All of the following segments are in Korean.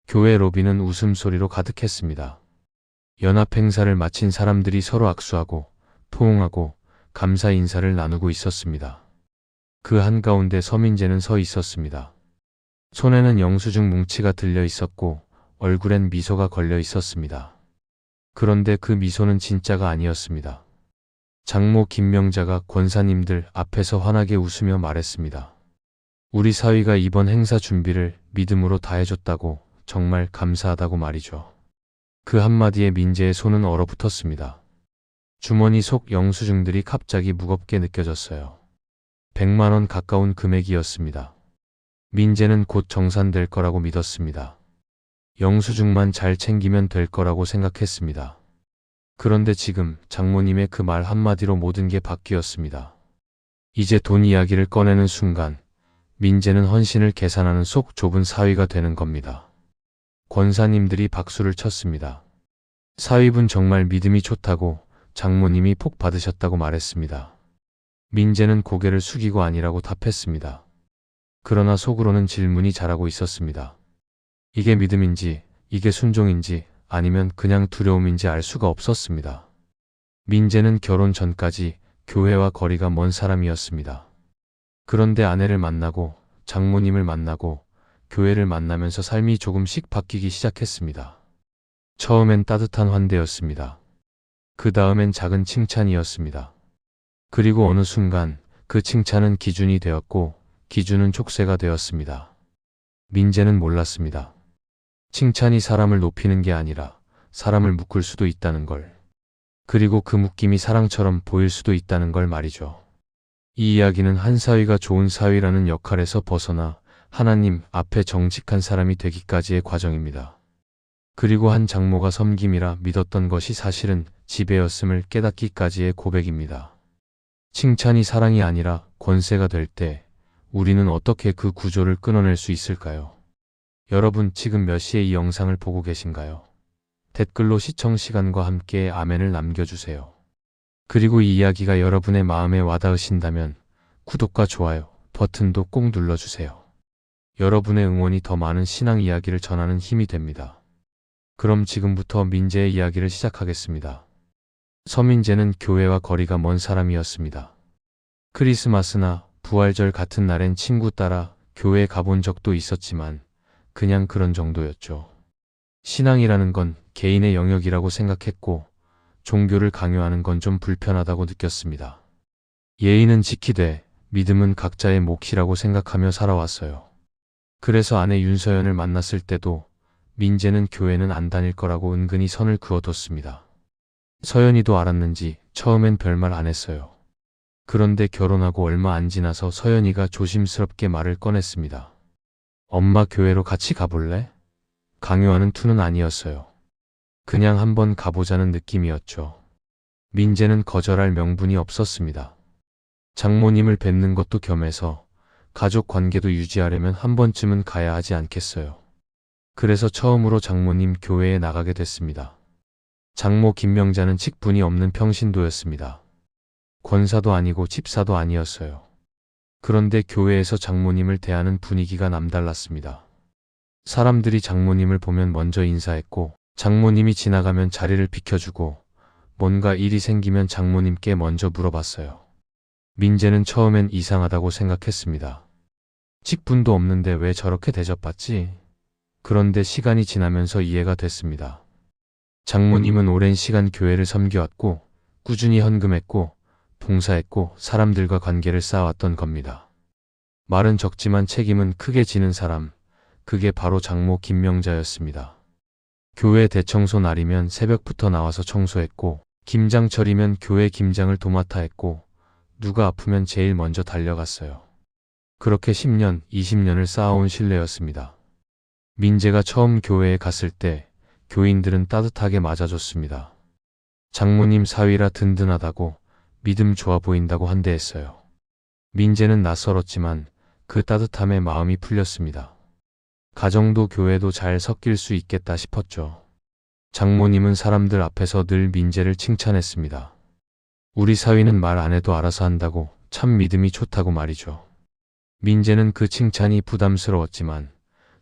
교회 로비는 웃음소리로 가득했습니다. 연합 행사를 마친 사람들이 서로 악수하고 포옹하고 감사 인사를 나누고 있었습니다. 그 한가운데 서민재는 서 있었습니다. 손에는 영수증 뭉치가 들려 있었고 얼굴엔 미소가 걸려 있었습니다. 그런데 그 미소는 진짜가 아니었습니다. 장모 김명자가 권사님들 앞에서 환하게 웃으며 말했습니다. 우리 사위가 이번 행사 준비를 믿음으로 다 해줬다고 정말 감사하다고 말이죠. 그 한마디에 민재의 손은 얼어붙었습니다. 주머니 속 영수증들이 갑자기 무겁게 느껴졌어요. 100만 원 가까운 금액이었습니다. 민재는 곧 정산될 거라고 믿었습니다. 영수증만 잘 챙기면 될 거라고 생각했습니다. 그런데 지금 장모님의 그 말 한마디로 모든 게 바뀌었습니다. 이제 돈 이야기를 꺼내는 순간 민재는 헌신을 계산하는 속 좁은 사위가 되는 겁니다. 권사님들이 박수를 쳤습니다. 사위분 정말 믿음이 좋다고 장모님이 복 받으셨다고 말했습니다. 민재는 고개를 숙이고 아니라고 답했습니다. 그러나 속으로는 질문이 자라고 있었습니다. 이게 믿음인지, 이게 순종인지, 아니면 그냥 두려움인지 알 수가 없었습니다. 민재는 결혼 전까지 교회와 거리가 먼 사람이었습니다. 그런데 아내를 만나고 장모님을 만나고 교회를 만나면서 삶이 조금씩 바뀌기 시작했습니다. 처음엔 따뜻한 환대였습니다. 그 다음엔 작은 칭찬이었습니다. 그리고 어느 순간 그 칭찬은 기준이 되었고 기준은 족쇄가 되었습니다. 민재는 몰랐습니다. 칭찬이 사람을 높이는 게 아니라 사람을 묶을 수도 있다는 걸. 그리고 그 묶임이 사랑처럼 보일 수도 있다는 걸 말이죠. 이 이야기는 한 사위가 좋은 사위라는 역할에서 벗어나 하나님 앞에 정직한 사람이 되기까지의 과정입니다. 그리고 한 장모가 섬김이라 믿었던 것이 사실은 지배였음을 깨닫기까지의 고백입니다. 칭찬이 사랑이 아니라 권세가 될 때 우리는 어떻게 그 구조를 끊어낼 수 있을까요? 여러분 지금 몇 시에 이 영상을 보고 계신가요? 댓글로 시청 시간과 함께 아멘을 남겨주세요. 그리고 이 이야기가 여러분의 마음에 와닿으신다면 구독과 좋아요 버튼도 꼭 눌러주세요. 여러분의 응원이 더 많은 신앙 이야기를 전하는 힘이 됩니다. 그럼 지금부터 민재의 이야기를 시작하겠습니다. 서민재는 교회와 거리가 먼 사람이었습니다. 크리스마스나 부활절 같은 날엔 친구 따라 교회에 가본 적도 있었지만 그냥 그런 정도였죠. 신앙이라는 건 개인의 영역이라고 생각했고 종교를 강요하는 건 좀 불편하다고 느꼈습니다. 예의는 지키되 믿음은 각자의 몫이라고 생각하며 살아왔어요. 그래서 아내 윤서연을 만났을 때도 민재는 교회는 안 다닐 거라고 은근히 선을 그어뒀습니다. 서연이도 알았는지 처음엔 별말 안 했어요. 그런데 결혼하고 얼마 안 지나서 서연이가 조심스럽게 말을 꺼냈습니다. 엄마 교회로 같이 가볼래? 강요하는 투는 아니었어요. 그냥 한번 가보자는 느낌이었죠. 민재는 거절할 명분이 없었습니다. 장모님을 뵙는 것도 겸해서 가족 관계도 유지하려면 한 번쯤은 가야 하지 않겠어요. 그래서 처음으로 장모님 교회에 나가게 됐습니다. 장모 김명자는 직분이 없는 평신도였습니다. 권사도 아니고 집사도 아니었어요. 그런데 교회에서 장모님을 대하는 분위기가 남달랐습니다. 사람들이 장모님을 보면 먼저 인사했고 장모님이 지나가면 자리를 비켜주고 뭔가 일이 생기면 장모님께 먼저 물어봤어요. 민재는 처음엔 이상하다고 생각했습니다. 직분도 없는데 왜 저렇게 대접받지? 그런데 시간이 지나면서 이해가 됐습니다. 장모님은 오랜 시간 교회를 섬겨왔고 꾸준히 헌금했고 봉사했고 사람들과 관계를 쌓아왔던 겁니다. 말은 적지만 책임은 크게 지는 사람, 그게 바로 장모 김명자였습니다. 교회 대청소 날이면 새벽부터 나와서 청소했고 김장철이면 교회 김장을 도맡아 했고 누가 아프면 제일 먼저 달려갔어요. 그렇게 10년, 20년을 쌓아온 신뢰였습니다. 민재가 처음 교회에 갔을 때 교인들은 따뜻하게 맞아줬습니다. 장모님 사위라 든든하다고 믿음 좋아 보인다고 한대했어요. 민재는 낯설었지만 그 따뜻함에 마음이 풀렸습니다. 가정도 교회도 잘 섞일 수 있겠다 싶었죠. 장모님은 사람들 앞에서 늘 민재를 칭찬했습니다. 우리 사위는 말 안 해도 알아서 한다고 참 믿음이 좋다고 말이죠. 민재는 그 칭찬이 부담스러웠지만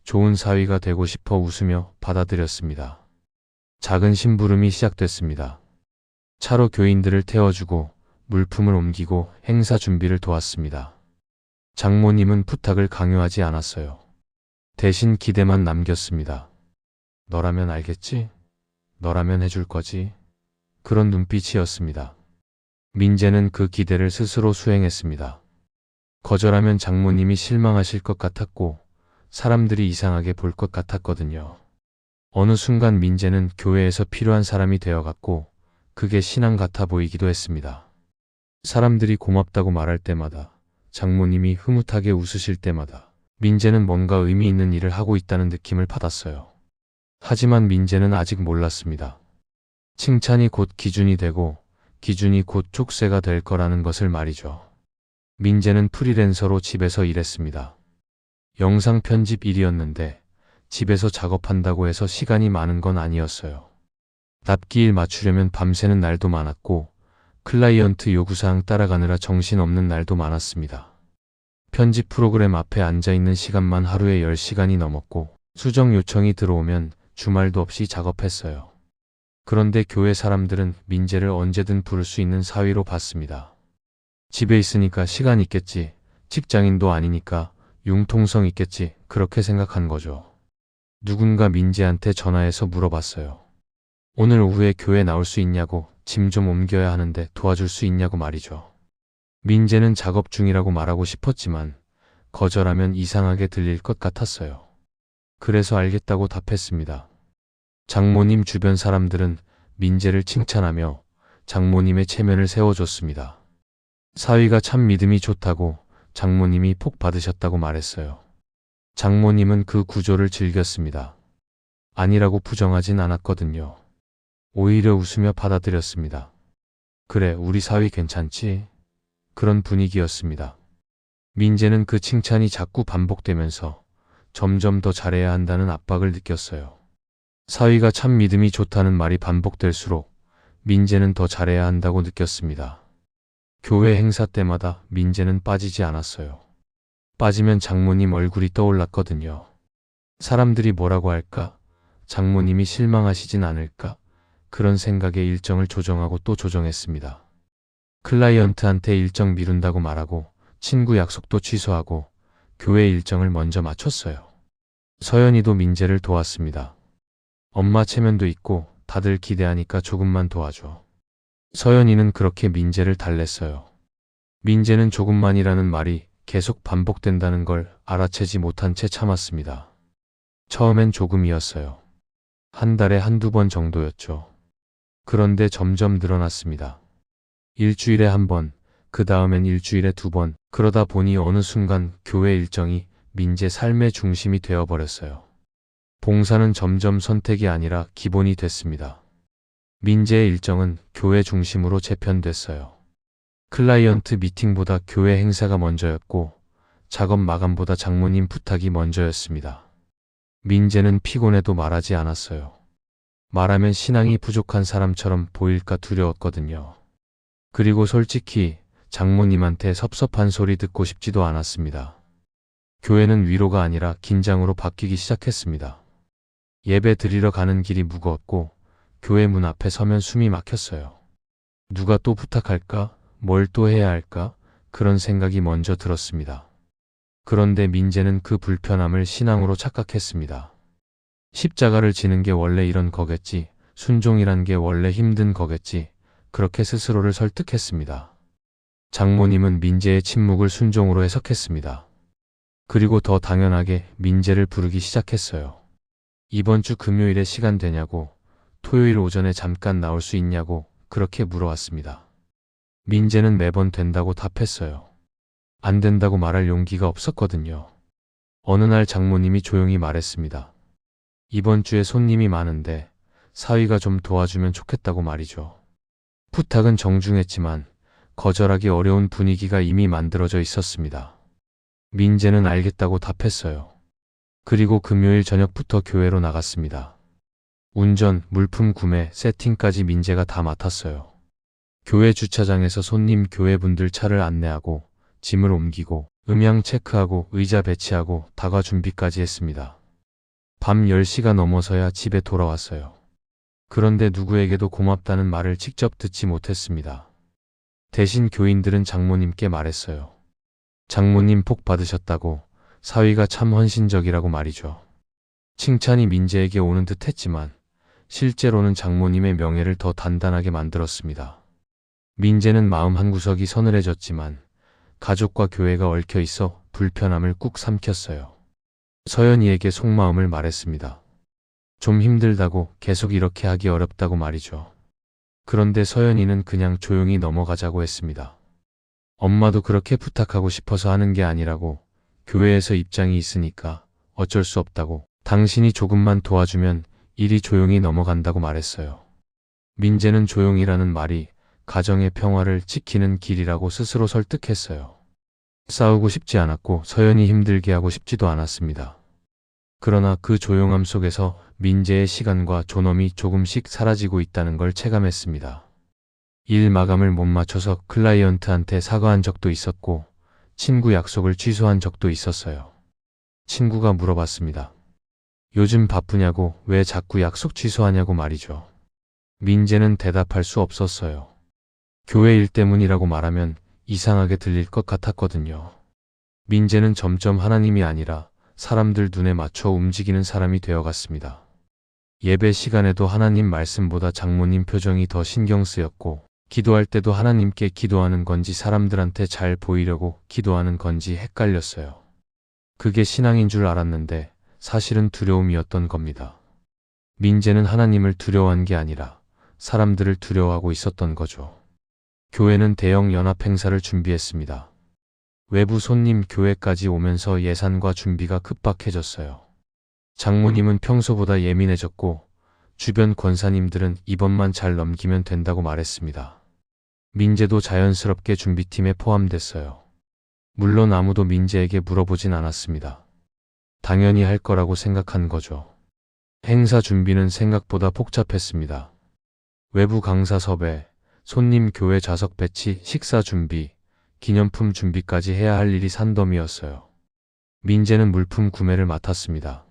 좋은 사위가 되고 싶어 웃으며 받아들였습니다. 작은 심부름이 시작됐습니다. 차로 교인들을 태워주고 물품을 옮기고 행사 준비를 도왔습니다. 장모님은 부탁을 강요하지 않았어요. 대신 기대만 남겼습니다. 너라면 알겠지? 너라면 해줄 거지? 그런 눈빛이었습니다. 민재는 그 기대를 스스로 수행했습니다. 거절하면 장모님이 실망하실 것 같았고 사람들이 이상하게 볼 것 같았거든요. 어느 순간 민재는 교회에서 필요한 사람이 되어갔고 그게 신앙 같아 보이기도 했습니다. 사람들이 고맙다고 말할 때마다, 장모님이 흐뭇하게 웃으실 때마다 민재는 뭔가 의미 있는 일을 하고 있다는 느낌을 받았어요. 하지만 민재는 아직 몰랐습니다. 칭찬이 곧 기준이 되고 기준이 곧 족쇄가 될 거라는 것을 말이죠. 민재는 프리랜서로 집에서 일했습니다. 영상 편집 일이었는데 집에서 작업한다고 해서 시간이 많은 건 아니었어요. 납기 일 맞추려면 밤새는 날도 많았고 클라이언트 요구사항 따라가느라 정신없는 날도 많았습니다. 편집 프로그램 앞에 앉아있는 시간만 하루에 10시간이 넘었고 수정 요청이 들어오면 주말도 없이 작업했어요. 그런데 교회 사람들은 민재를 언제든 부를 수 있는 사위로 봤습니다. 집에 있으니까 시간 있겠지, 직장인도 아니니까 융통성 있겠지, 그렇게 생각한 거죠. 누군가 민재한테 전화해서 물어봤어요. 오늘 오후에 교회 나올 수 있냐고, 짐 좀 옮겨야 하는데 도와줄 수 있냐고 말이죠. 민재는 작업 중이라고 말하고 싶었지만 거절하면 이상하게 들릴 것 같았어요. 그래서 알겠다고 답했습니다. 장모님 주변 사람들은 민재를 칭찬하며 장모님의 체면을 세워줬습니다. 사위가 참 믿음이 좋다고 장모님이 복 받으셨다고 말했어요. 장모님은 그 구조를 즐겼습니다. 아니라고 부정하진 않았거든요. 오히려 웃으며 받아들였습니다. 그래, 우리 사위 괜찮지? 그런 분위기였습니다. 민재는 그 칭찬이 자꾸 반복되면서 점점 더 잘해야 한다는 압박을 느꼈어요. 사위가 참 믿음이 좋다는 말이 반복될수록 민재는 더 잘해야 한다고 느꼈습니다. 교회 행사 때마다 민재는 빠지지 않았어요. 빠지면 장모님 얼굴이 떠올랐거든요. 사람들이 뭐라고 할까? 장모님이 실망하시진 않을까? 그런 생각에 일정을 조정하고 또 조정했습니다. 클라이언트한테 일정 미룬다고 말하고 친구 약속도 취소하고 교회 일정을 먼저 맞췄어요. 서연이도 민재를 도왔습니다. 엄마 체면도 있고 다들 기대하니까 조금만 도와줘. 서연이는 그렇게 민재를 달랬어요. 민재는 조금만이라는 말이 계속 반복된다는 걸 알아채지 못한 채 참았습니다. 처음엔 조금이었어요. 한 달에 한두 번 정도였죠. 그런데 점점 늘어났습니다. 일주일에 한 번, 그 다음엔 일주일에 2번, 그러다 보니 어느 순간 교회 일정이 민재 삶의 중심이 되어버렸어요. 봉사는 점점 선택이 아니라 기본이 됐습니다. 민재의 일정은 교회 중심으로 재편됐어요. 클라이언트 미팅보다 교회 행사가 먼저였고 작업 마감보다 장모님 부탁이 먼저였습니다. 민재는 피곤해도 말하지 않았어요. 말하면 신앙이 부족한 사람처럼 보일까 두려웠거든요. 그리고 솔직히 장모님한테 섭섭한 소리 듣고 싶지도 않았습니다. 교회는 위로가 아니라 긴장으로 바뀌기 시작했습니다. 예배 드리러 가는 길이 무거웠고 교회 문 앞에 서면 숨이 막혔어요. 누가 또 부탁할까? 뭘 또 해야 할까? 그런 생각이 먼저 들었습니다. 그런데 민재는 그 불편함을 신앙으로 착각했습니다. 십자가를 지는 게 원래 이런 거겠지. 순종이란 게 원래 힘든 거겠지. 그렇게 스스로를 설득했습니다. 장모님은 민재의 침묵을 순종으로 해석했습니다. 그리고 더 당연하게 민재를 부르기 시작했어요. 이번 주 금요일에 시간 되냐고, 토요일 오전에 잠깐 나올 수 있냐고 그렇게 물어왔습니다. 민재는 매번 된다고 답했어요. 안 된다고 말할 용기가 없었거든요. 어느 날 장모님이 조용히 말했습니다. 이번 주에 손님이 많은데 사위가 좀 도와주면 좋겠다고 말이죠. 부탁은 정중했지만 거절하기 어려운 분위기가 이미 만들어져 있었습니다. 민재는 알겠다고 답했어요. 그리고 금요일 저녁부터 교회로 나갔습니다. 운전, 물품 구매, 세팅까지 민재가 다 맡았어요. 교회 주차장에서 손님 교회분들 차를 안내하고 짐을 옮기고 음향 체크하고 의자 배치하고 다과 준비까지 했습니다. 밤 10시가 넘어서야 집에 돌아왔어요. 그런데 누구에게도 고맙다는 말을 직접 듣지 못했습니다. 대신 교인들은 장모님께 말했어요. 장모님 복 받으셨다고, 사위가 참 헌신적이라고 말이죠. 칭찬이 민재에게 오는 듯 했지만 실제로는 장모님의 명예를 더 단단하게 만들었습니다. 민재는 마음 한구석이 서늘해졌지만 가족과 교회가 얽혀 있어 불편함을 꾹 삼켰어요. 서연이에게 속마음을 말했습니다. 좀 힘들다고, 계속 이렇게 하기 어렵다고 말이죠. 그런데 서연이는 그냥 조용히 넘어가자고 했습니다. 엄마도 그렇게 부탁하고 싶어서 하는 게 아니라고, 교회에서 입장이 있으니까 어쩔 수 없다고, 당신이 조금만 도와주면 일이 조용히 넘어간다고 말했어요. 민재는 조용히라는 말이 가정의 평화를 지키는 길이라고 스스로 설득했어요. 싸우고 싶지 않았고 서연이 힘들게 하고 싶지도 않았습니다. 그러나 그 조용함 속에서 민재의 시간과 존엄이 조금씩 사라지고 있다는 걸 체감했습니다. 일 마감을 못 맞춰서 클라이언트한테 사과한 적도 있었고 친구 약속을 취소한 적도 있었어요. 친구가 물어봤습니다. 요즘 바쁘냐고, 왜 자꾸 약속 취소하냐고 말이죠. 민재는 대답할 수 없었어요. 교회 일 때문이라고 말하면 이상하게 들릴 것 같았거든요. 민재는 점점 하나님이 아니라 사람들 눈에 맞춰 움직이는 사람이 되어갔습니다. 예배 시간에도 하나님 말씀보다 장모님 표정이 더 신경 쓰였고, 기도할 때도 하나님께 기도하는 건지 사람들한테 잘 보이려고 기도하는 건지 헷갈렸어요. 그게 신앙인 줄 알았는데 사실은 두려움이었던 겁니다. 민재는 하나님을 두려워한 게 아니라 사람들을 두려워하고 있었던 거죠. 교회는 대형 연합 행사를 준비했습니다. 외부 손님 교회까지 오면서 예산과 준비가 급박해졌어요. 장모님은 평소보다 예민해졌고 주변 권사님들은 이번만 잘 넘기면 된다고 말했습니다. 민재도 자연스럽게 준비팀에 포함됐어요. 물론 아무도 민재에게 물어보진 않았습니다. 당연히 할 거라고 생각한 거죠. 행사 준비는 생각보다 복잡했습니다. 외부 강사 섭외, 손님 교회 좌석 배치, 식사 준비, 기념품 준비까지 해야 할 일이 산더미였어요. 민재는 물품 구매를 맡았습니다.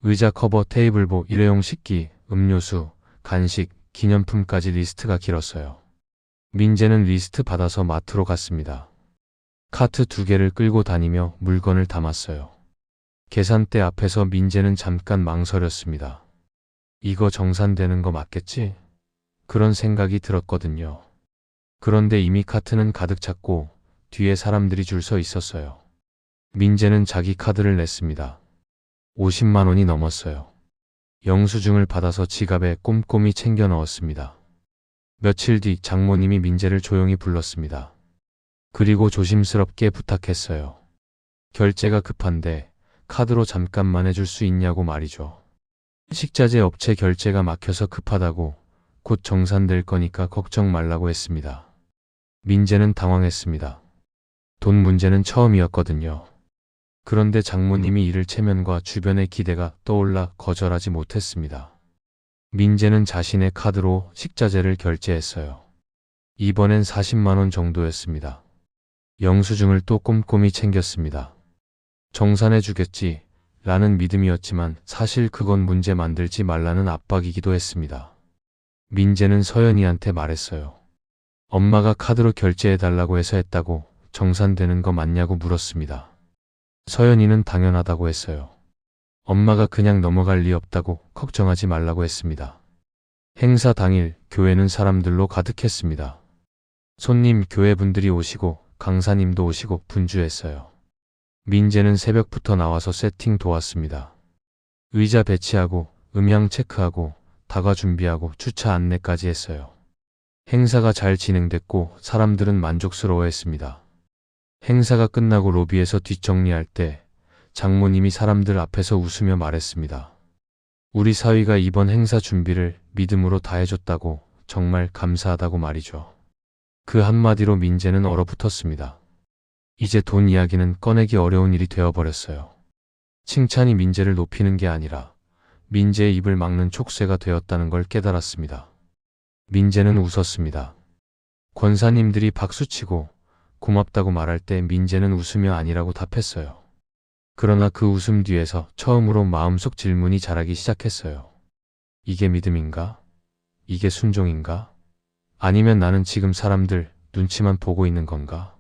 의자 커버, 테이블보, 일회용 식기, 음료수, 간식, 기념품까지 리스트가 길었어요. 민재는 리스트 받아서 마트로 갔습니다. 카트 2개를 끌고 다니며 물건을 담았어요. 계산대 앞에서 민재는 잠깐 망설였습니다. 이거 정산되는 거 맞겠지? 그런 생각이 들었거든요. 그런데 이미 카트는 가득 찼고 뒤에 사람들이 줄 서 있었어요. 민재는 자기 카드를 냈습니다. 50만 원이 넘었어요. 영수증을 받아서 지갑에 꼼꼼히 챙겨 넣었습니다. 며칠 뒤 장모님이 민재를 조용히 불렀습니다. 그리고 조심스럽게 부탁했어요. 결제가 급한데 카드로 잠깐만 해줄 수 있냐고 말이죠. 식자재 업체 결제가 막혀서 급하다고, 곧 정산될 거니까 걱정 말라고 했습니다. 민재는 당황했습니다. 돈 문제는 처음이었거든요. 그런데 장모님이 이를 체면과 주변의 기대가 떠올라 거절하지 못했습니다. 민재는 자신의 카드로 식자재를 결제했어요. 이번엔 40만 원 정도였습니다. 영수증을 또 꼼꼼히 챙겼습니다. 정산해주겠지 라는 믿음이었지만 사실 그건 문제 만들지 말라는 압박이기도 했습니다. 민재는 서연이한테 말했어요. 엄마가 카드로 결제해달라고 해서 했다고, 정산되는 거 맞냐고 물었습니다. 서연이는 당연하다고 했어요. 엄마가 그냥 넘어갈 리 없다고, 걱정하지 말라고 했습니다. 행사 당일 교회는 사람들로 가득했습니다. 손님 교회분들이 오시고 강사님도 오시고 분주했어요. 민재는 새벽부터 나와서 세팅 도왔습니다. 의자 배치하고 음향 체크하고 다과 준비하고 주차 안내까지 했어요. 행사가 잘 진행됐고 사람들은 만족스러워했습니다. 행사가 끝나고 로비에서 뒷정리할 때 장모님이 사람들 앞에서 웃으며 말했습니다. 우리 사위가 이번 행사 준비를 믿음으로 다 해줬다고, 정말 감사하다고 말이죠. 그 한마디로 민재는 얼어붙었습니다. 이제 돈 이야기는 꺼내기 어려운 일이 되어버렸어요. 칭찬이 민재를 높이는 게 아니라 민재의 입을 막는 촉새가 되었다는 걸 깨달았습니다. 민재는 웃었습니다. 권사님들이 박수치고 고맙다고 말할 때 민재는 웃으며 아니라고 답했어요. 그러나 그 웃음 뒤에서 처음으로 마음속 질문이 자라기 시작했어요. 이게 믿음인가? 이게 순종인가? 아니면 나는 지금 사람들 눈치만 보고 있는 건가?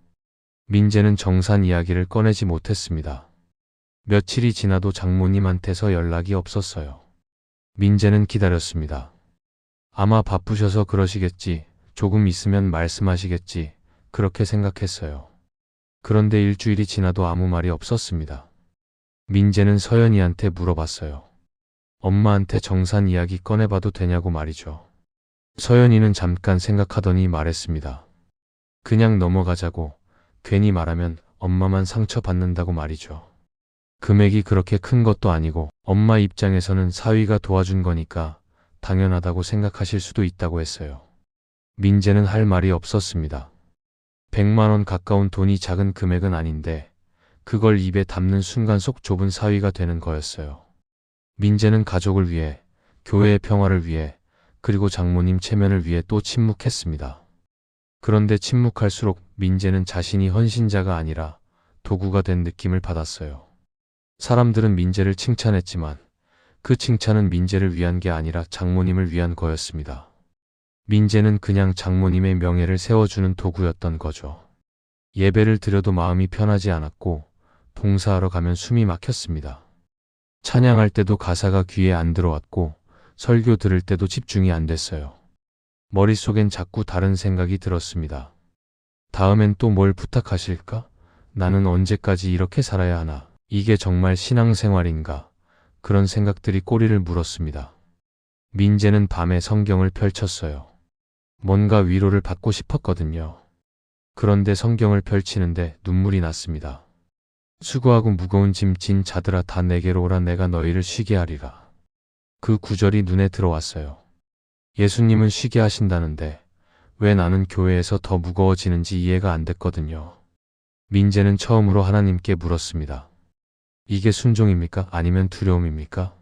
민재는 정산 이야기를 꺼내지 못했습니다. 며칠이 지나도 장모님한테서 연락이 없었어요. 민재는 기다렸습니다. 아마 바쁘셔서 그러시겠지, 조금 있으면 말씀하시겠지, 그렇게 생각했어요. 그런데 일주일이 지나도 아무 말이 없었습니다. 민재는 서연이한테 물어봤어요. 엄마한테 정산 이야기 꺼내봐도 되냐고 말이죠. 서연이는 잠깐 생각하더니 말했습니다. 그냥 넘어가자고. 괜히 말하면 엄마만 상처받는다고 말이죠. 금액이 그렇게 큰 것도 아니고 엄마 입장에서는 사위가 도와준 거니까 당연하다고 생각하실 수도 있다고 했어요. 민재는 할 말이 없었습니다. 100만 원 가까운 돈이 작은 금액은 아닌데 그걸 입에 담는 순간 속 좁은 사위가 되는 거였어요. 민재는 가족을 위해, 교회의 평화를 위해, 그리고 장모님 체면을 위해 또 침묵했습니다. 그런데 침묵할수록 민재는 자신이 헌신자가 아니라 도구가 된 느낌을 받았어요. 사람들은 민재를 칭찬했지만 그 칭찬은 민재를 위한 게 아니라 장모님을 위한 거였습니다. 민재는 그냥 장모님의 명예를 세워주는 도구였던 거죠. 예배를 드려도 마음이 편하지 않았고 봉사하러 가면 숨이 막혔습니다. 찬양할 때도 가사가 귀에 안 들어왔고 설교 들을 때도 집중이 안 됐어요. 머릿속엔 자꾸 다른 생각이 들었습니다. 다음엔 또 뭘 부탁하실까? 나는 언제까지 이렇게 살아야 하나? 이게 정말 신앙생활인가? 그런 생각들이 꼬리를 물었습니다. 민재는 밤에 성경을 펼쳤어요. 뭔가 위로를 받고 싶었거든요. 그런데 성경을 펼치는데 눈물이 났습니다. 수고하고 무거운 짐 진 자들아 다 내게로 오라 내가 너희를 쉬게 하리라. 그 구절이 눈에 들어왔어요. 예수님은 쉬게 하신다는데 왜 나는 교회에서 더 무거워지는지 이해가 안 됐거든요. 민재는 처음으로 하나님께 물었습니다. 이게 순종입니까? 아니면 두려움입니까?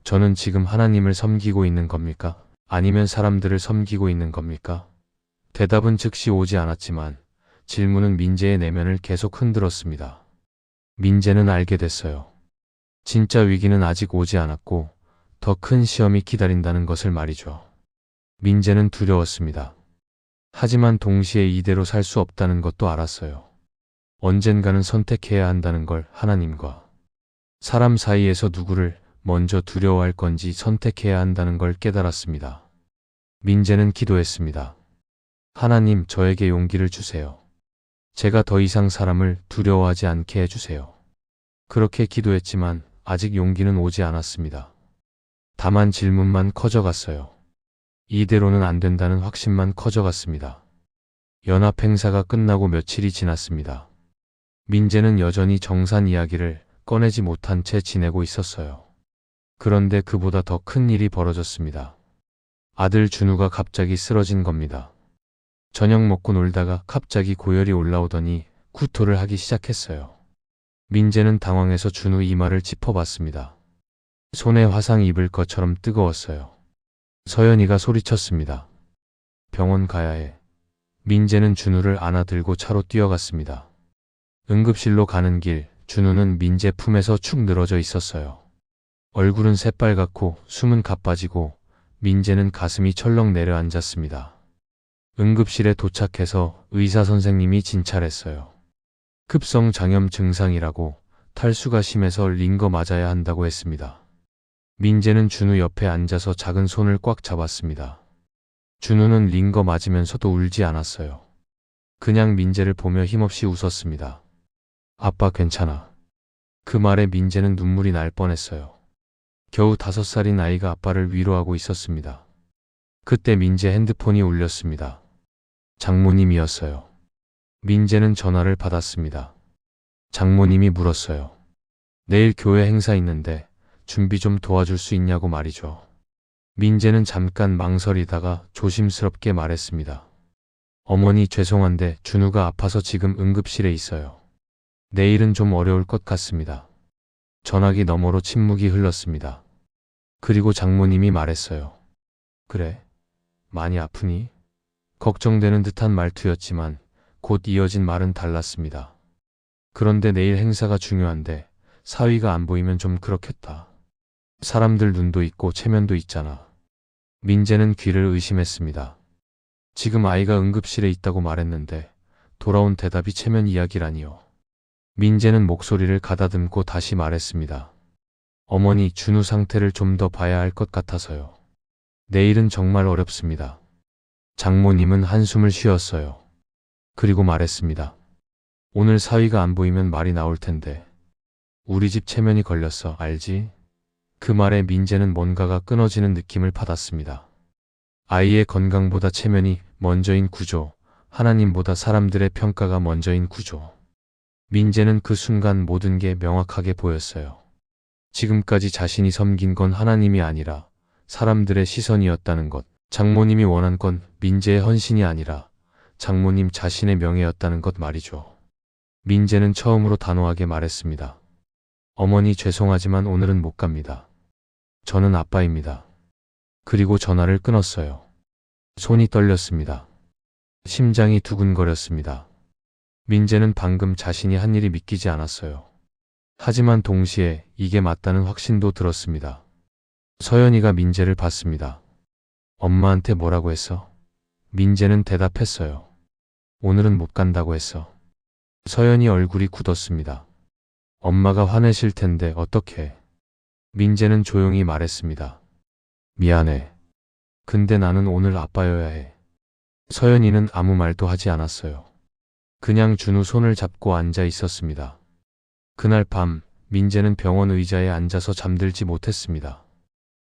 저는 지금 하나님을 섬기고 있는 겁니까? 아니면 사람들을 섬기고 있는 겁니까? 대답은 즉시 오지 않았지만 질문은 민재의 내면을 계속 흔들었습니다. 민재는 알게 됐어요. 진짜 위기는 아직 오지 않았고 더 큰 시험이 기다린다는 것을 말이죠. 민재는 두려웠습니다. 하지만 동시에 이대로 살 수 없다는 것도 알았어요. 언젠가는 선택해야 한다는 걸 하나님과 사람 사이에서 누구를 먼저 두려워할 건지 선택해야 한다는 걸 깨달았습니다. 민재는 기도했습니다. 하나님, 저에게 용기를 주세요. 제가 더 이상 사람을 두려워하지 않게 해주세요. 그렇게 기도했지만 아직 용기는 오지 않았습니다. 다만 질문만 커져갔어요. 이대로는 안 된다는 확신만 커져갔습니다. 연합 행사가 끝나고 며칠이 지났습니다. 민재는 여전히 정산 이야기를 꺼내지 못한 채 지내고 있었어요. 그런데 그보다 더 큰 일이 벌어졌습니다. 아들 준우가 갑자기 쓰러진 겁니다. 저녁 먹고 놀다가 갑자기 고열이 올라오더니 구토를 하기 시작했어요. 민재는 당황해서 준우 이마를 짚어봤습니다. 손에 화상 입을 것처럼 뜨거웠어요. 서연이가 소리쳤습니다. 병원 가야 해. 민재는 준우를 안아들고 차로 뛰어갔습니다. 응급실로 가는 길, 준우는 민재 품에서 축 늘어져 있었어요. 얼굴은 새빨갛고 숨은 가빠지고 민재는 가슴이 철렁 내려앉았습니다. 응급실에 도착해서 의사 선생님이 진찰했어요. 급성 장염 증상이라고 탈수가 심해서 링거 맞아야 한다고 했습니다. 민재는 준우 옆에 앉아서 작은 손을 꽉 잡았습니다. 준우는 링거 맞으면서도 울지 않았어요. 그냥 민재를 보며 힘없이 웃었습니다. 아빠 괜찮아. 그 말에 민재는 눈물이 날 뻔했어요. 겨우 5살인 아이가 아빠를 위로하고 있었습니다. 그때 민재 핸드폰이 울렸습니다. 장모님이었어요. 민재는 전화를 받았습니다. 장모님이 물었어요. 내일 교회 행사 있는데 준비 좀 도와줄 수 있냐고 말이죠. 민재는 잠깐 망설이다가 조심스럽게 말했습니다. 어머니 죄송한데 준우가 아파서 지금 응급실에 있어요. 내일은 좀 어려울 것 같습니다. 전화기 너머로 침묵이 흘렀습니다. 그리고 장모님이 말했어요. 그래? 많이 아프니? 걱정되는 듯한 말투였지만 곧 이어진 말은 달랐습니다. 그런데 내일 행사가 중요한데 사위가 안 보이면 좀 그렇겠다. 사람들 눈도 있고 체면도 있잖아. 민재는 귀를 의심했습니다. 지금 아이가 응급실에 있다고 말했는데 돌아온 대답이 체면 이야기라니요. 민재는 목소리를 가다듬고 다시 말했습니다. 어머니, 준우 상태를 좀 더 봐야 할 것 같아서요. 내일은 정말 어렵습니다. 장모님은 한숨을 쉬었어요. 그리고 말했습니다. 오늘 사위가 안 보이면 말이 나올 텐데. 우리 집 체면이 걸렸어, 알지? 그 말에 민재는 뭔가가 끊어지는 느낌을 받았습니다. 아이의 건강보다 체면이 먼저인 구조, 하나님보다 사람들의 평가가 먼저인 구조. 민재는 그 순간 모든 게 명확하게 보였어요. 지금까지 자신이 섬긴 건 하나님이 아니라 사람들의 시선이었다는 것, 장모님이 원한 건 민재의 헌신이 아니라 장모님 자신의 명예였다는 것 말이죠. 민재는 처음으로 단호하게 말했습니다. 어머니, 죄송하지만 오늘은 못 갑니다. 저는 아빠입니다. 그리고 전화를 끊었어요. 손이 떨렸습니다. 심장이 두근거렸습니다. 민재는 방금 자신이 한 일이 믿기지 않았어요. 하지만 동시에 이게 맞다는 확신도 들었습니다. 서연이가 민재를 봤습니다. 엄마한테 뭐라고 했어? 민재는 대답했어요. 오늘은 못 간다고 했어. 서연이 얼굴이 굳었습니다. 엄마가 화내실 텐데 어떡해? 민재는 조용히 말했습니다. 미안해. 근데 나는 오늘 아빠여야 해. 서연이는 아무 말도 하지 않았어요. 그냥 준우 손을 잡고 앉아 있었습니다. 그날 밤 민재는 병원 의자에 앉아서 잠들지 못했습니다.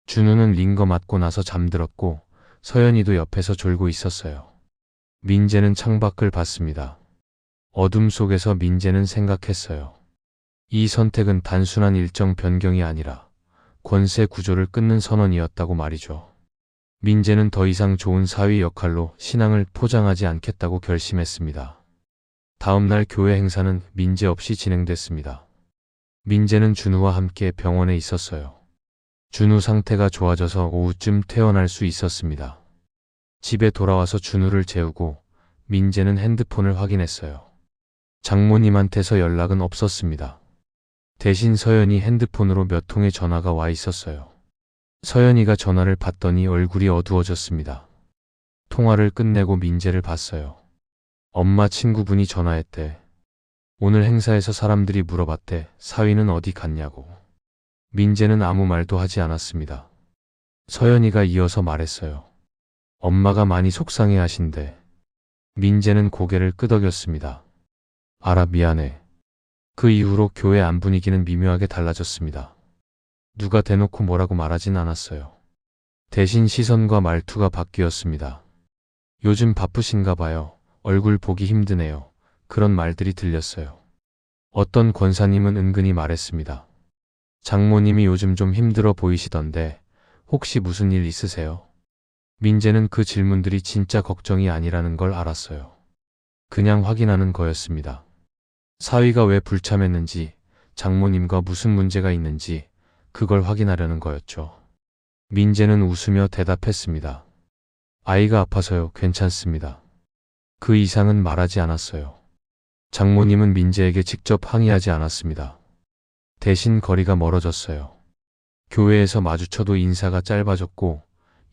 준우는 링거 맞고 나서 잠들었고 서연이도 옆에서 졸고 있었어요. 민재는 창밖을 봤습니다. 어둠 속에서 민재는 생각했어요. 이 선택은 단순한 일정 변경이 아니라 권세 구조를 끊는 선언이었다고 말이죠. 민재는 더 이상 좋은 사위 역할로 신앙을 포장하지 않겠다고 결심했습니다. 다음 날 교회 행사는 민재 없이 진행됐습니다. 민재는 준우와 함께 병원에 있었어요. 준우 상태가 좋아져서 오후쯤 퇴원할 수 있었습니다. 집에 돌아와서 준우를 재우고 민재는 핸드폰을 확인했어요. 장모님한테서 연락은 없었습니다. 대신 서연이 핸드폰으로 몇 통의 전화가 와 있었어요. 서연이가 전화를 받더니 얼굴이 어두워졌습니다. 통화를 끝내고 민재를 봤어요. 엄마, 친구분이 전화했대. 오늘 행사에서 사람들이 물어봤대. 사위는 어디 갔냐고. 민재는 아무 말도 하지 않았습니다. 서연이가 이어서 말했어요. 엄마가 많이 속상해 하신대. 민재는 고개를 끄덕였습니다. 알아, 미안해. 그 이후로 교회 안 분위기는 미묘하게 달라졌습니다. 누가 대놓고 뭐라고 말하진 않았어요. 대신 시선과 말투가 바뀌었습니다. 요즘 바쁘신가 봐요. 얼굴 보기 힘드네요. 그런 말들이 들렸어요. 어떤 권사님은 은근히 말했습니다. 장모님이 요즘 좀 힘들어 보이시던데 혹시 무슨 일 있으세요? 민재는 그 질문들이 진짜 걱정이 아니라는 걸 알았어요. 그냥 확인하는 거였습니다. 사위가 왜 불참했는지, 장모님과 무슨 문제가 있는지 그걸 확인하려는 거였죠. 민재는 웃으며 대답했습니다. 아이가 아파서요. 괜찮습니다. 그 이상은 말하지 않았어요. 장모님은 민재에게 직접 항의하지 않았습니다. 대신 거리가 멀어졌어요. 교회에서 마주쳐도 인사가 짧아졌고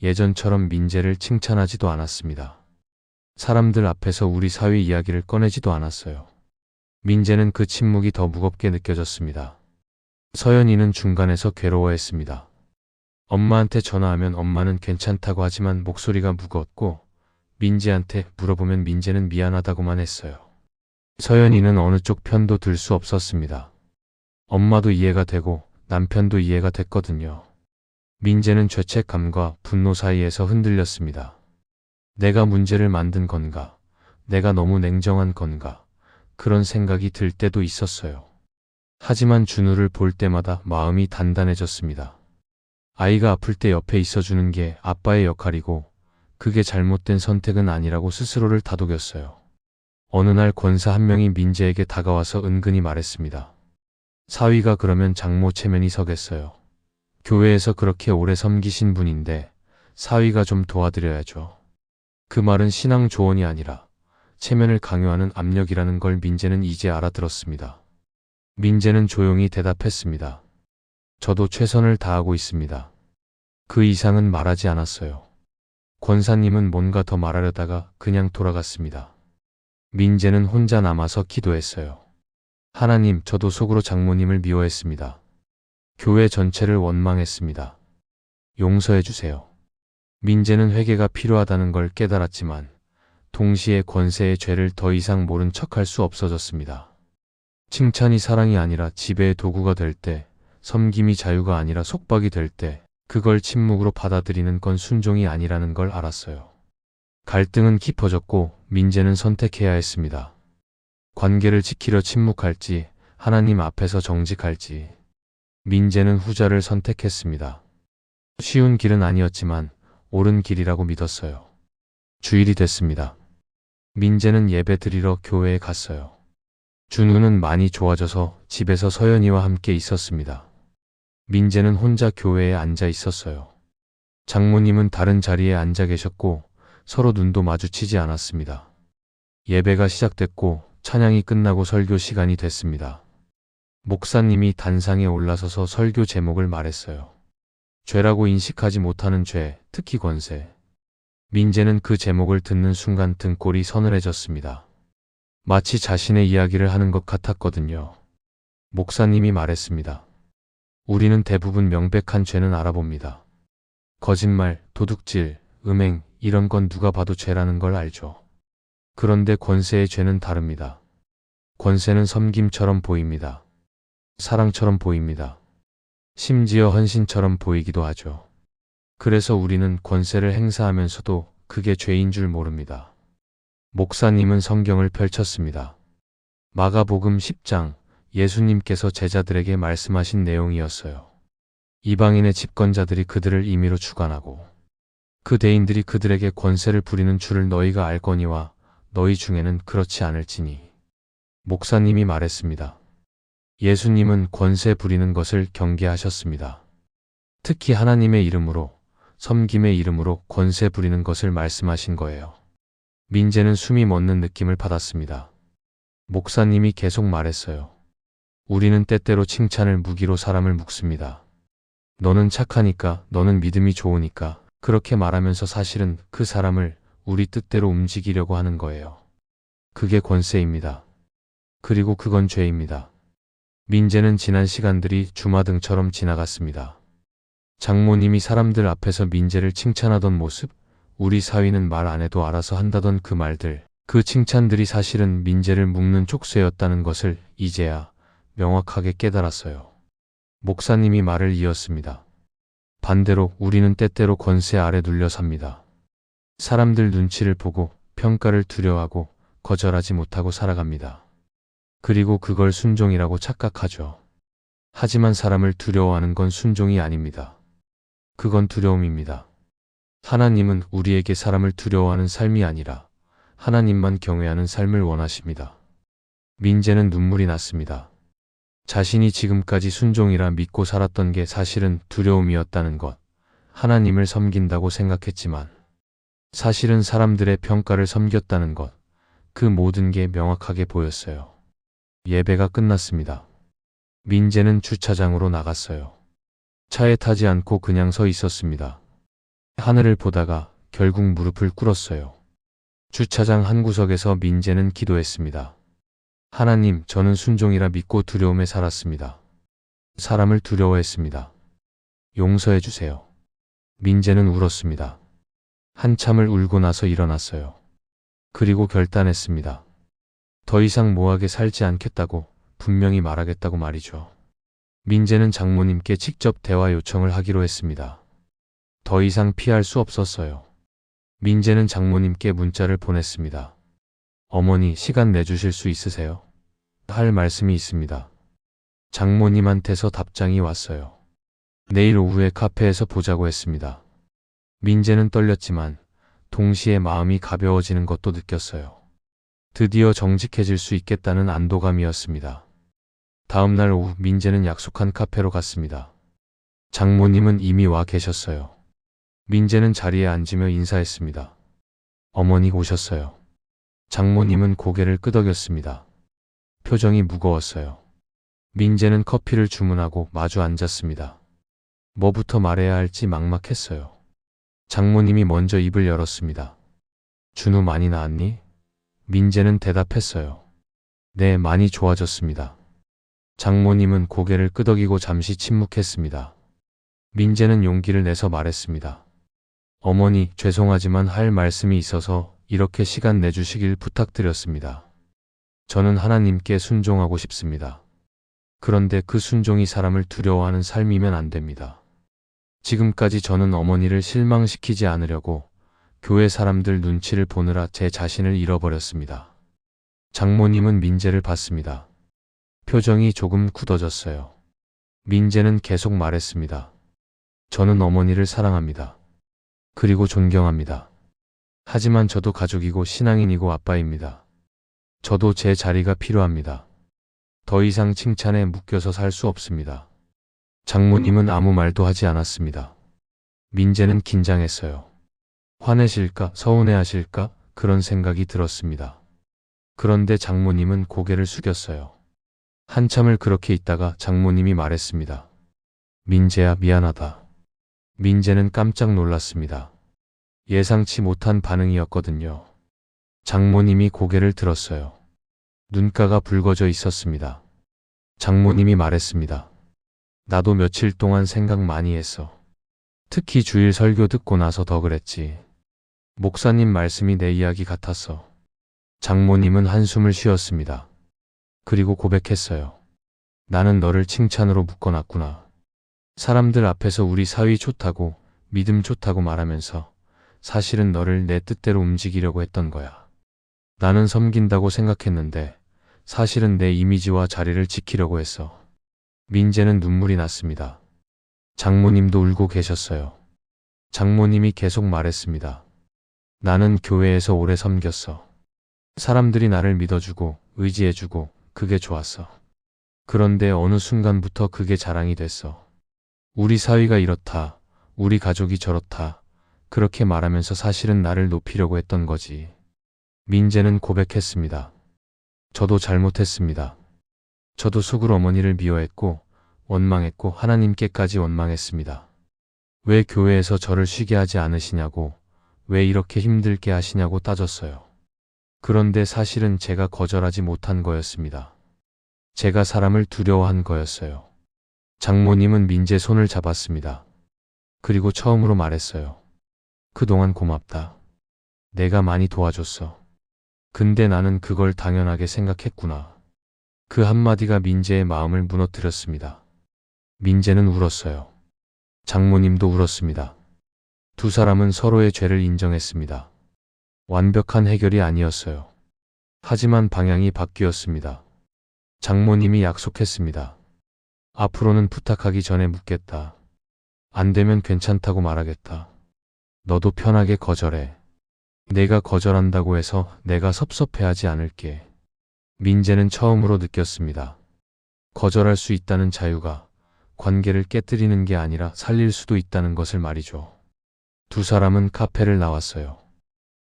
예전처럼 민재를 칭찬하지도 않았습니다. 사람들 앞에서 우리 사위 이야기를 꺼내지도 않았어요. 민재는 그 침묵이 더 무겁게 느껴졌습니다. 서연이는 중간에서 괴로워했습니다. 엄마한테 전화하면 엄마는 괜찮다고 하지만 목소리가 무거웠고 민재한테 물어보면 민재는 미안하다고만 했어요. 서연이는 어느 쪽 편도 들 수 없었습니다. 엄마도 이해가 되고 남편도 이해가 됐거든요. 민재는 죄책감과 분노 사이에서 흔들렸습니다. 내가 문제를 만든 건가? 내가 너무 냉정한 건가? 그런 생각이 들 때도 있었어요. 하지만 준우를 볼 때마다 마음이 단단해졌습니다. 아이가 아플 때 옆에 있어주는 게 아빠의 역할이고 그게 잘못된 선택은 아니라고 스스로를 다독였어요. 어느 날 권사 한 명이 민재에게 다가와서 은근히 말했습니다. 사위가 그러면 장모 체면이 서겠어요. 교회에서 그렇게 오래 섬기신 분인데 사위가 좀 도와드려야죠. 그 말은 신앙 조언이 아니라 체면을 강요하는 압력이라는 걸 민재는 이제 알아들었습니다. 민재는 조용히 대답했습니다. 저도 최선을 다하고 있습니다. 그 이상은 말하지 않았어요. 권사님은 뭔가 더 말하려다가 그냥 돌아갔습니다. 민재는 혼자 남아서 기도했어요. 하나님, 저도 속으로 장모님을 미워했습니다. 교회 전체를 원망했습니다. 용서해 주세요. 민재는 회개가 필요하다는 걸 깨달았지만 동시에 권세의 죄를 더 이상 모른 척할 수 없어졌습니다. 칭찬이 사랑이 아니라 지배의 도구가 될 때, 섬김이 자유가 아니라 속박이 될 때, 그걸 침묵으로 받아들이는 건 순종이 아니라는 걸 알았어요. 갈등은 깊어졌고 민재는 선택해야 했습니다. 관계를 지키려 침묵할지, 하나님 앞에서 정직할지. 민재는 후자를 선택했습니다. 쉬운 길은 아니었지만 옳은 길이라고 믿었어요. 주일이 됐습니다. 민재는 예배 드리러 교회에 갔어요. 준우는 많이 좋아져서 집에서 서연이와 함께 있었습니다. 민재는 혼자 교회에 앉아 있었어요. 장모님은 다른 자리에 앉아 계셨고 서로 눈도 마주치지 않았습니다. 예배가 시작됐고 찬양이 끝나고 설교 시간이 됐습니다. 목사님이 단상에 올라서서 설교 제목을 말했어요. 죄라고 인식하지 못하는 죄, 특히 권세. 민재는 그 제목을 듣는 순간 등골이 서늘해졌습니다. 마치 자신의 이야기를 하는 것 같았거든요. 목사님이 말했습니다. 우리는 대부분 명백한 죄는 알아봅니다. 거짓말, 도둑질, 음행, 이런 건 누가 봐도 죄라는 걸 알죠. 그런데 권세의 죄는 다릅니다. 권세는 섬김처럼 보입니다. 사랑처럼 보입니다. 심지어 헌신처럼 보이기도 하죠. 그래서 우리는 권세를 행사하면서도 그게 죄인 줄 모릅니다. 목사님은 성경을 펼쳤습니다. 마가복음 10장, 예수님께서 제자들에게 말씀하신 내용이었어요. 이방인의 집권자들이 그들을 임의로 주관하고 그 대인들이 그들에게 권세를 부리는 줄을 너희가 알거니와 너희 중에는 그렇지 않을지니. 목사님이 말했습니다. 예수님은 권세 부리는 것을 경계하셨습니다. 특히 하나님의 이름으로, 섬김의 이름으로 권세 부리는 것을 말씀하신 거예요. 민재는 숨이 멎는 느낌을 받았습니다. 목사님이 계속 말했어요. 우리는 때때로 칭찬을 무기로 사람을 묶습니다. 너는 착하니까, 너는 믿음이 좋으니까, 그렇게 말하면서 사실은 그 사람을 우리 뜻대로 움직이려고 하는 거예요. 그게 권세입니다. 그리고 그건 죄입니다. 민재는 지난 시간들이 주마등처럼 지나갔습니다. 장모님이 사람들 앞에서 민재를 칭찬하던 모습, 우리 사위는 말 안 해도 알아서 한다던 그 말들, 그 칭찬들이 사실은 민재를 묶는 촉수였다는 것을 이제야 명확하게 깨달았어요. 목사님이 말을 이었습니다. 반대로 우리는 때때로 권세 아래 눌려 삽니다. 사람들 눈치를 보고 평가를 두려워하고 거절하지 못하고 살아갑니다. 그리고 그걸 순종이라고 착각하죠. 하지만 사람을 두려워하는 건 순종이 아닙니다. 그건 두려움입니다. 하나님은 우리에게 사람을 두려워하는 삶이 아니라 하나님만 경외하는 삶을 원하십니다. 민재는 눈물이 났습니다. 자신이 지금까지 순종이라 믿고 살았던 게 사실은 두려움이었다는 것, 하나님을 섬긴다고 생각했지만 사실은 사람들의 평가를 섬겼다는 것, 그 모든 게 명확하게 보였어요. 예배가 끝났습니다. 민재는 주차장으로 나갔어요. 차에 타지 않고 그냥 서 있었습니다. 하늘을 보다가 결국 무릎을 꿇었어요. 주차장 한 구석에서 민재는 기도했습니다. 하나님, 저는 순종이라 믿고 두려움에 살았습니다. 사람을 두려워했습니다. 용서해 주세요. 민재는 울었습니다. 한참을 울고 나서 일어났어요. 그리고 결단했습니다. 더 이상 모하게 살지 않겠다고, 분명히 말하겠다고 말이죠. 민재는 장모님께 직접 대화 요청을 하기로 했습니다. 더 이상 피할 수 없었어요. 민재는 장모님께 문자를 보냈습니다. 어머니, 시간 내주실 수 있으세요? 할 말씀이 있습니다. 장모님한테서 답장이 왔어요. 내일 오후에 카페에서 보자고 했습니다. 민재는 떨렸지만 동시에 마음이 가벼워지는 것도 느꼈어요. 드디어 정직해질 수 있겠다는 안도감이었습니다. 다음 날 오후 민재는 약속한 카페로 갔습니다. 장모님은 이미 와 계셨어요. 민재는 자리에 앉으며 인사했습니다. 어머니 오셨어요. 장모님은 고개를 끄덕였습니다. 표정이 무거웠어요. 민재는 커피를 주문하고 마주 앉았습니다. 뭐부터 말해야 할지 막막했어요. 장모님이 먼저 입을 열었습니다. 준우 많이 나았니? 민재는 대답했어요. 네, 많이 좋아졌습니다. 장모님은 고개를 끄덕이고 잠시 침묵했습니다. 민재는 용기를 내서 말했습니다. 어머니, 죄송하지만 할 말씀이 있어서 이렇게 시간 내주시길 부탁드렸습니다. 저는 하나님께 순종하고 싶습니다. 그런데 그 순종이 사람을 두려워하는 삶이면 안 됩니다. 지금까지 저는 어머니를 실망시키지 않으려고 교회 사람들 눈치를 보느라 제 자신을 잃어버렸습니다. 장모님은 민재를 봤습니다. 표정이 조금 굳어졌어요. 민재는 계속 말했습니다. 저는 어머니를 사랑합니다. 그리고 존경합니다. 하지만 저도 가족이고 신앙인이고 아빠입니다. 저도 제 자리가 필요합니다. 더 이상 칭찬에 묶여서 살 수 없습니다. 장모님은 아무 말도 하지 않았습니다. 민재는 긴장했어요. 화내실까, 서운해하실까, 그런 생각이 들었습니다. 그런데 장모님은 고개를 숙였어요. 한참을 그렇게 있다가 장모님이 말했습니다. 민재야, 미안하다. 민재는 깜짝 놀랐습니다. 예상치 못한 반응이었거든요. 장모님이 고개를 들었어요. 눈가가 붉어져 있었습니다. 장모님이 말했습니다. 나도 며칠 동안 생각 많이 했어. 특히 주일 설교 듣고 나서 더 그랬지. 목사님 말씀이 내 이야기 같았어. 장모님은 한숨을 쉬었습니다. 그리고 고백했어요. 나는 너를 칭찬으로 묶어놨구나. 사람들 앞에서 우리 사위 좋다고, 믿음 좋다고 말하면서 사실은 너를 내 뜻대로 움직이려고 했던 거야. 나는 섬긴다고 생각했는데 사실은 내 이미지와 자리를 지키려고 했어. 민재는 눈물이 났습니다. 장모님도 울고 계셨어요. 장모님이 계속 말했습니다. 나는 교회에서 오래 섬겼어. 사람들이 나를 믿어주고 의지해주고 그게 좋았어. 그런데 어느 순간부터 그게 자랑이 됐어. 우리 사위가 이렇다, 우리 가족이 저렇다, 그렇게 말하면서 사실은 나를 높이려고 했던 거지. 민재는 고백했습니다. 저도 잘못했습니다. 저도 속으로 어머니를 미워했고 원망했고 하나님께까지 원망했습니다. 왜 교회에서 저를 쉬게 하지 않으시냐고, 왜 이렇게 힘들게 하시냐고 따졌어요. 그런데 사실은 제가 거절하지 못한 거였습니다. 제가 사람을 두려워한 거였어요. 장모님은 민재 손을 잡았습니다. 그리고 처음으로 말했어요. 그동안 고맙다. 내가 많이 도와줬어. 근데 나는 그걸 당연하게 생각했구나. 그 한마디가 민재의 마음을 무너뜨렸습니다. 민재는 울었어요. 장모님도 울었습니다. 두 사람은 서로의 죄를 인정했습니다. 완벽한 해결이 아니었어요. 하지만 방향이 바뀌었습니다. 장모님이 약속했습니다. 앞으로는 부탁하기 전에 묻겠다. 안 되면 괜찮다고 말하겠다. 너도 편하게 거절해. 내가 거절한다고 해서 내가 섭섭해하지 않을게. 민재는 처음으로 느꼈습니다. 거절할 수 있다는 자유가 관계를 깨뜨리는 게 아니라 살릴 수도 있다는 것을 말이죠. 두 사람은 카페를 나왔어요.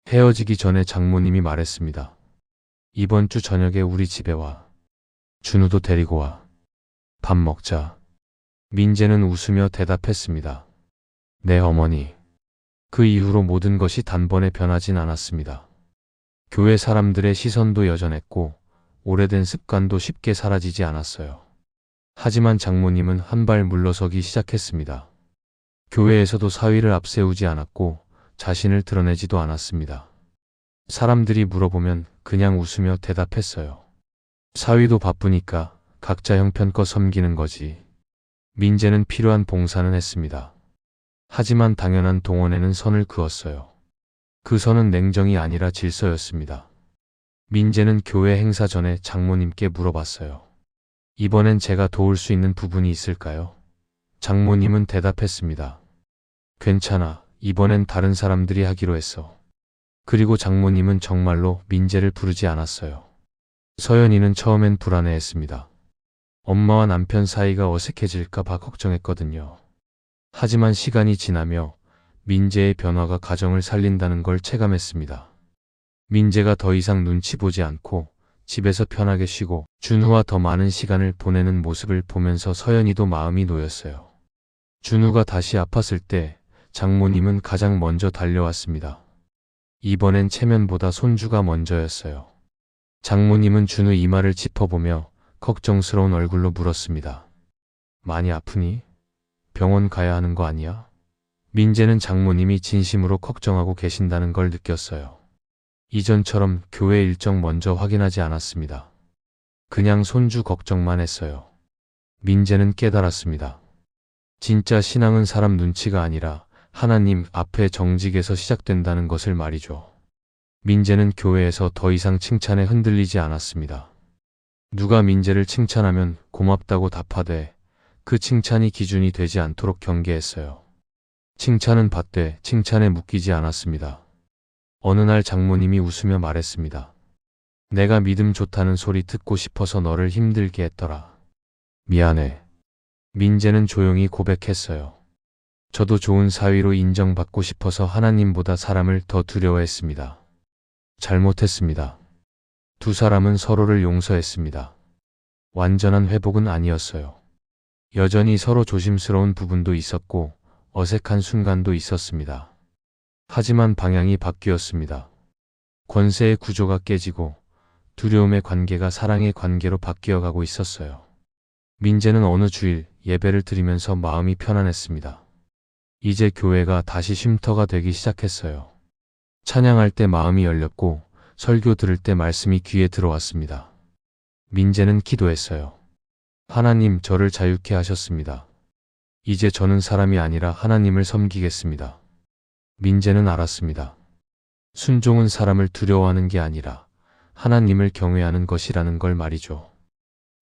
헤어지기 전에 장모님이 말했습니다. 이번 주 저녁에 우리 집에 와. 준우도 데리고 와. 밥 먹자. 민재는 웃으며 대답했습니다. 네, 어머니. 그 이후로 모든 것이 단번에 변하진 않았습니다. 교회 사람들의 시선도 여전했고 오래된 습관도 쉽게 사라지지 않았어요. 하지만 장모님은 한 발 물러서기 시작했습니다. 교회에서도 사위를 앞세우지 않았고 자신을 드러내지도 않았습니다. 사람들이 물어보면 그냥 웃으며 대답했어요. 사위도 바쁘니까 각자 형편껏 섬기는 거지. 민재는 필요한 봉사는 했습니다. 하지만 당연한 동원에는 선을 그었어요. 그 선은 냉정이 아니라 질서였습니다. 민재는 교회 행사 전에 장모님께 물어봤어요. 이번엔 제가 도울 수 있는 부분이 있을까요? 장모님은 대답했습니다. 괜찮아. 이번엔 다른 사람들이 하기로 했어. 그리고 장모님은 정말로 민재를 부르지 않았어요. 서연이는 처음엔 불안해했습니다. 엄마와 남편 사이가 어색해질까 봐 걱정했거든요. 하지만 시간이 지나며 민재의 변화가 가정을 살린다는 걸 체감했습니다. 민재가 더 이상 눈치 보지 않고 집에서 편하게 쉬고 준우와 더 많은 시간을 보내는 모습을 보면서 서연이도 마음이 놓였어요. 준우가 다시 아팠을 때 장모님은 가장 먼저 달려왔습니다. 이번엔 체면보다 손주가 먼저였어요. 장모님은 준우 이마를 짚어보며 걱정스러운 얼굴로 물었습니다. 많이 아프니? 병원 가야 하는 거 아니야? 민재는 장모님이 진심으로 걱정하고 계신다는 걸 느꼈어요. 이전처럼 교회 일정 먼저 확인하지 않았습니다. 그냥 손주 걱정만 했어요. 민재는 깨달았습니다. 진짜 신앙은 사람 눈치가 아니라 하나님 앞에 정직에서 시작된다는 것을 말이죠. 민재는 교회에서 더 이상 칭찬에 흔들리지 않았습니다. 누가 민재를 칭찬하면 고맙다고 답하되 그 칭찬이 기준이 되지 않도록 경계했어요. 칭찬은 받되 칭찬에 묶이지 않았습니다. 어느 날 장모님이 웃으며 말했습니다. 내가 믿음 좋다는 소리 듣고 싶어서 너를 힘들게 했더라. 미안해. 민재는 조용히 고백했어요. 저도 좋은 사위로 인정받고 싶어서 하나님보다 사람을 더 두려워했습니다. 잘못했습니다. 두 사람은 서로를 용서했습니다. 완전한 회복은 아니었어요. 여전히 서로 조심스러운 부분도 있었고 어색한 순간도 있었습니다. 하지만 방향이 바뀌었습니다. 권세의 구조가 깨지고 두려움의 관계가 사랑의 관계로 바뀌어가고 있었어요. 민재는 어느 주일 예배를 드리면서 마음이 편안했습니다. 이제 교회가 다시 쉼터가 되기 시작했어요. 찬양할 때 마음이 열렸고 설교 들을 때 말씀이 귀에 들어왔습니다. 민재는 기도했어요. 하나님, 저를 자유케 하셨습니다. 이제 저는 사람이 아니라 하나님을 섬기겠습니다. 민재는 알았습니다. 순종은 사람을 두려워하는 게 아니라 하나님을 경외하는 것이라는 걸 말이죠.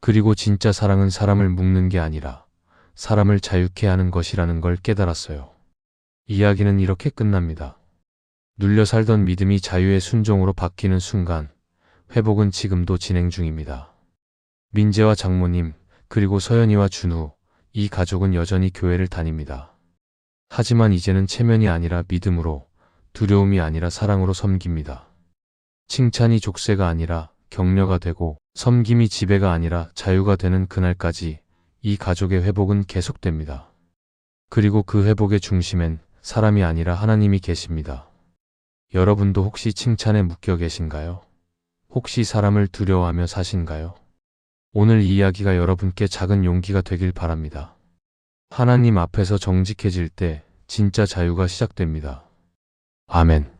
그리고 진짜 사랑은 사람을 묶는 게 아니라 사람을 자유케 하는 것이라는 걸 깨달았어요. 이야기는 이렇게 끝납니다. 눌려 살던 믿음이 자유의 순종으로 바뀌는 순간, 회복은 지금도 진행 중입니다. 민재와 장모님, 그리고 서연이와 준우, 이 가족은 여전히 교회를 다닙니다. 하지만 이제는 체면이 아니라 믿음으로, 두려움이 아니라 사랑으로 섬깁니다. 칭찬이 족쇄가 아니라 격려가 되고 섬김이 지배가 아니라 자유가 되는 그날까지 이 가족의 회복은 계속됩니다. 그리고 그 회복의 중심엔 사람이 아니라 하나님이 계십니다. 여러분도 혹시 칭찬에 묶여 계신가요? 혹시 사람을 두려워하며 사신가요? 오늘 이 이야기가 여러분께 작은 용기가 되길 바랍니다. 하나님 앞에서 정직해질 때 진짜 자유가 시작됩니다. 아멘.